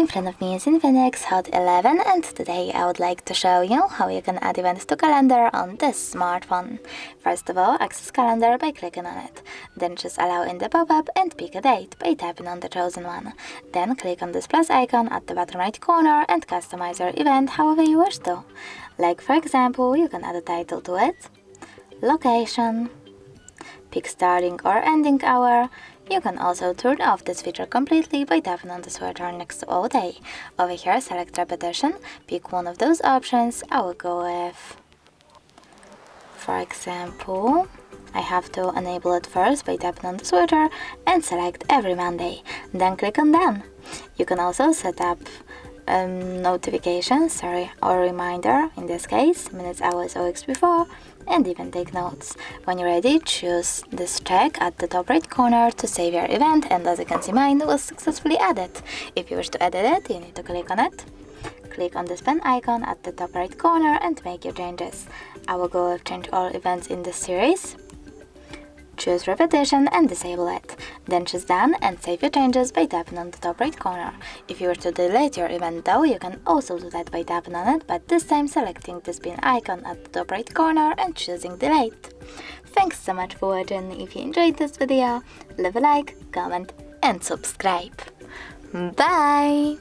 front of me is INFINIX HOT 11, and today I would like to show you how you can add events to calendar on this smartphone. First of all, access calendar by clicking on it. Then choose allow in the pop-up and pick a date by tapping on the chosen one. Then click on this plus icon at the bottom right corner and customize your event however you wish to. Like for example, you can add a title to it, location, pick starting or ending hour. You can also turn off this feature completely by tapping on the sweater next to all day. Over here, select repetition, pick one of those options. I will go with, for example, I have to enable it first by tapping on the sweater and select every Monday. Then click on done. You can also set up notifications, or reminder, in this case, minutes, hours, or weeks before, and even take notes. When you're ready, choose this check at the top right corner to save your event, and as you can see, mine was successfully added. If you wish to edit it, you need to click on it. Click on this pen icon at the top right corner and make your changes. I will go with change all events in this series. Choose repetition and disable it. Then choose done and save your changes by tapping on the top right corner. If you were to delete your event though, you can also do that by tapping on it, but this time selecting this pin icon at the top right corner and choosing delete. Thanks so much for watching. If you enjoyed this video, leave a like, comment and subscribe. Bye!